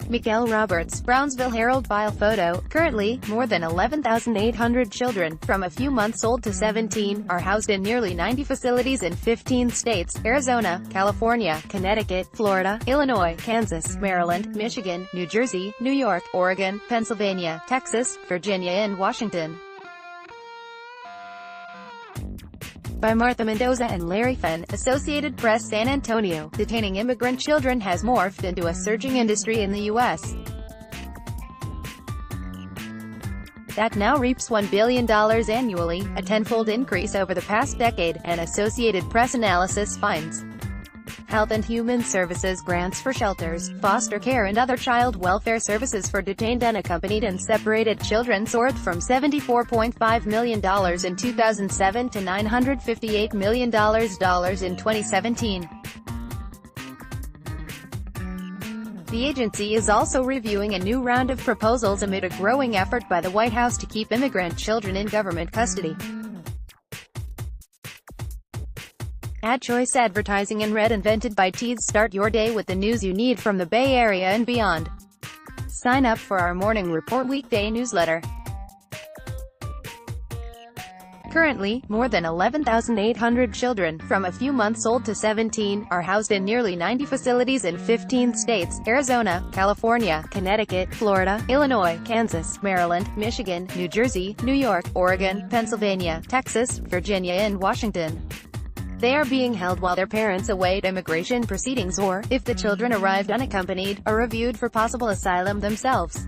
Mikael Roberts, Brownsville Herald file photo. Currently, more than 11,800 children, from a few months old to 17, are housed in nearly 90 facilities in 15 states: Arizona, California, Connecticut, Florida, Illinois, Kansas, Maryland, Michigan, New Jersey, New York, Oregon, Pennsylvania, Texas, Virginia and Washington. By Martha Mendoza and Larry Fenn, Associated Press. San Antonio, detaining immigrant children has morphed into a surging industry in the U.S. that now reaps $1 billion annually, a tenfold increase over the past decade, an Associated Press analysis finds. Health and Human Services grants for shelters, foster care and other child welfare services for detained unaccompanied and separated children soared from $74.5 million in 2007 to $958 million in 2017. The agency is also reviewing a new round of proposals amid a growing effort by the White House to keep immigrant children in government custody. Ad choice advertising and Red invented by Tees. Start your day with the news you need from the Bay Area and beyond. Sign up for our Morning Report weekday newsletter. Currently, more than 11,800 children, from a few months old to 17, are housed in nearly 90 facilities in 15 states: Arizona, California, Connecticut, Florida, Illinois, Kansas, Maryland, Michigan, New Jersey, New York, Oregon, Pennsylvania, Texas, Virginia and Washington. They are being held while their parents await immigration proceedings or, if the children arrived unaccompanied, are reviewed for possible asylum themselves.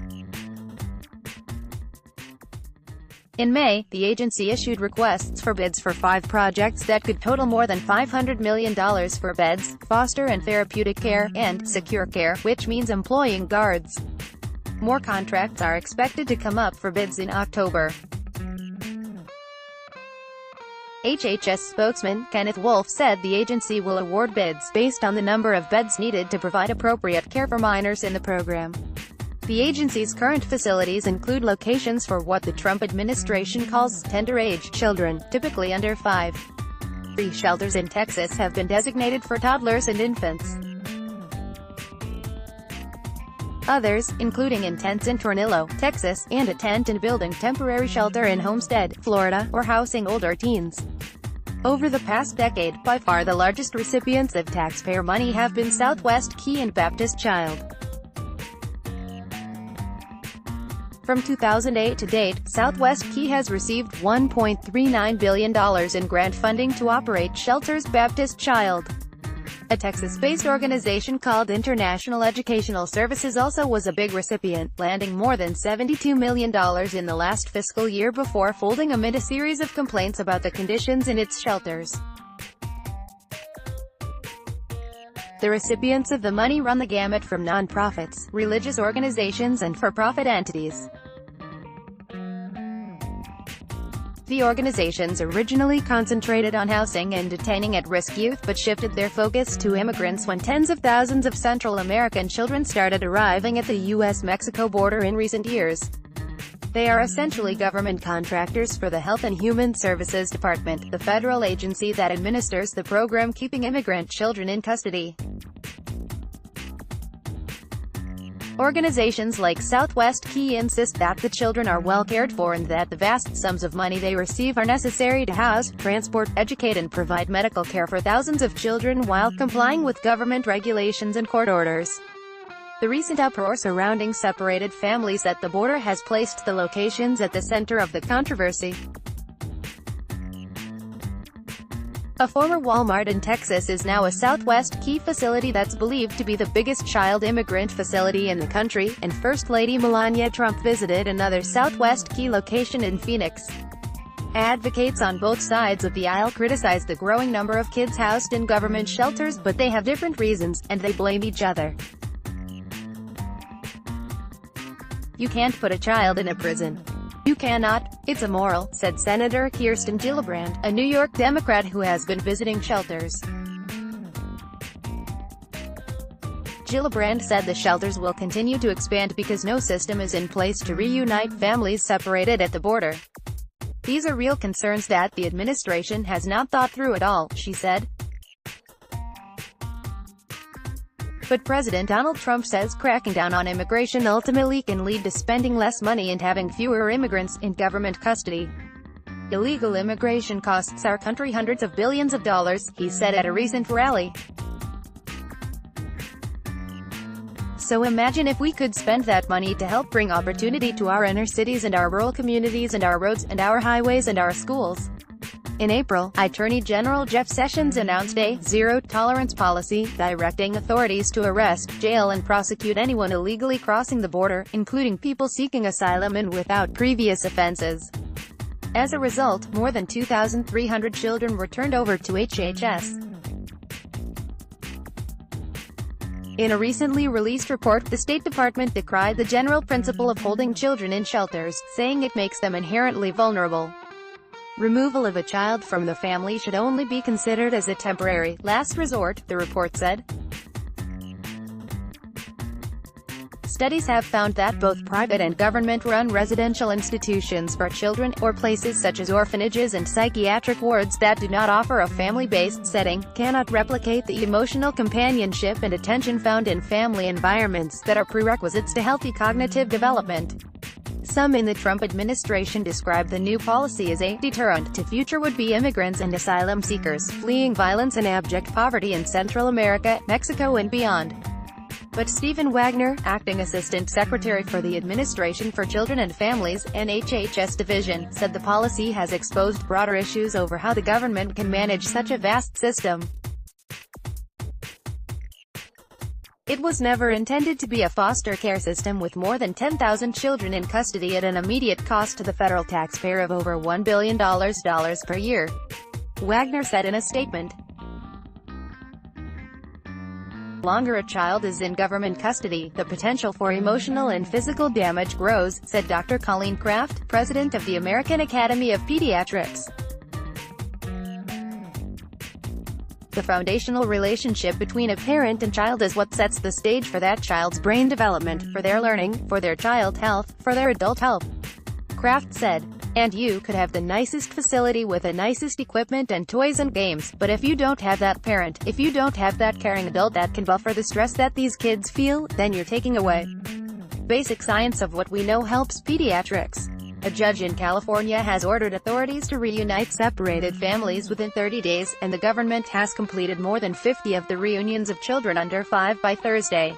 In May, the agency issued requests for bids for 5 projects that could total more than $500 million for beds, foster and therapeutic care, and secure care, which means employing guards. More contracts are expected to come up for bids in October. HHS spokesman Kenneth Wolf said the agency will award bids based on the number of beds needed to provide appropriate care for minors in the program. The agency's current facilities include locations for what the Trump administration calls tender-age children, typically under 5. 3 shelters in Texas have been designated for toddlers and infants. Others, including in tents in Tornillo, Texas, and a tent and building temporary shelter in Homestead, Florida, or housing older teens. Over the past decade, by far the largest recipients of taxpayer money have been Southwest Key and Baptist Child. From 2008 to date, Southwest Key has received $1.39 billion in grant funding to operate shelters. Baptist Child, a Texas-based organization called International Educational Services, also was a big recipient, landing more than $72 million in the last fiscal year before folding amid a series of complaints about the conditions in its shelters. The recipients of the money run the gamut from nonprofits, religious organizations and for-profit entities. The organizations originally concentrated on housing and detaining at-risk youth but shifted their focus to immigrants when tens of thousands of Central American children started arriving at the U.S.-Mexico border in recent years. They are essentially government contractors for the Health and Human Services Department, the federal agency that administers the program keeping immigrant children in custody. Organizations like Southwest Key insist that the children are well cared for and that the vast sums of money they receive are necessary to house, transport, educate and provide medical care for thousands of children while complying with government regulations and court orders. The recent uproar surrounding separated families at the border has placed the locations at the center of the controversy. A former Walmart in Texas is now a Southwest Key facility that's believed to be the biggest child immigrant facility in the country, and First Lady Melania Trump visited another Southwest Key location in Phoenix. Advocates on both sides of the aisle criticize the growing number of kids housed in government shelters, but they have different reasons, and they blame each other. You can't put a child in a prison. You cannot. It's immoral, said Senator Kirsten Gillibrand, a New York Democrat who has been visiting shelters. Gillibrand said the shelters will continue to expand because no system is in place to reunite families separated at the border. These are real concerns that the administration has not thought through at all, she said. But President Donald Trump says cracking down on immigration ultimately can lead to spending less money and having fewer immigrants in government custody. Illegal immigration costs our country hundreds of billions of dollars, he said at a recent rally. So imagine if we could spend that money to help bring opportunity to our inner cities and our rural communities and our roads and our highways and our schools. In April, Attorney General Jeff Sessions announced a zero-tolerance policy, directing authorities to arrest, jail and prosecute anyone illegally crossing the border, including people seeking asylum and without previous offenses. As a result, more than 2,300 children were turned over to HHS. In a recently released report, the State Department decried the general principle of holding children in shelters, saying it makes them inherently vulnerable. Removal of a child from the family should only be considered as a temporary, last resort, the report said. Studies have found that both private and government-run residential institutions for children, or places such as orphanages and psychiatric wards that do not offer a family-based setting, cannot replicate the emotional companionship and attention found in family environments that are prerequisites to healthy cognitive development. Some in the Trump administration describe the new policy as a deterrent to future would-be immigrants and asylum seekers fleeing violence and abject poverty in Central America, Mexico and beyond. But Stephen Wagner, acting Assistant Secretary for the Administration for Children and Families, HHS Division, said the policy has exposed broader issues over how the government can manage such a vast system. It was never intended to be a foster care system with more than 10,000 children in custody at an immediate cost to the federal taxpayer of over $1 billion per year, Wagner said in a statement. The longer a child is in government custody, the potential for emotional and physical damage grows, said Dr. Colleen Kraft, president of the American Academy of Pediatrics. The foundational relationship between a parent and child is what sets the stage for that child's brain development, for their learning, for their child health, for their adult health, Kraft said. And you could have the nicest facility with the nicest equipment and toys and games, but if you don't have that parent, if you don't have that caring adult that can buffer the stress that these kids feel, then you're taking away basic science of what we know helps pediatrics. A judge in California has ordered authorities to reunite separated families within 30 days, and the government has completed more than 50 of the reunions of children under 5 by Thursday.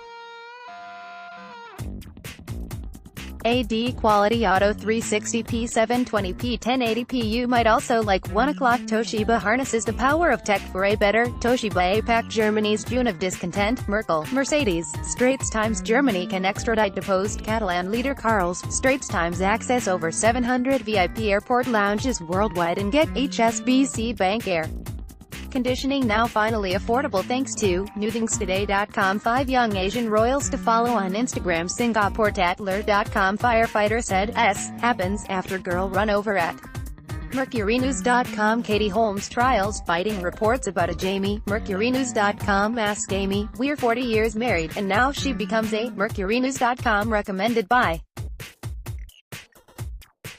AD Quality Auto 360p 720p 1080p. You might also like 1 o'clock. Toshiba harnesses the power of tech for a better. Toshiba APAC. Germany's June of discontent. Mercedes. Straits Times. Germany can extradite deposed Catalan leader Carles. Straits Times access over 700 VIP airport lounges worldwide and get HSBC Bank Air conditioning now finally affordable thanks to newthingstoday.com. 5 young Asian royals to follow on Instagram. Singapore Tatler.com. Firefighter said happens after girl run over at MercuryNews.com. Katie Holmes trials fighting reports about a Jamie. MercuryNews.com. Ask Amy, we're 40 years married, and now she becomes a MercuryNews.com recommended by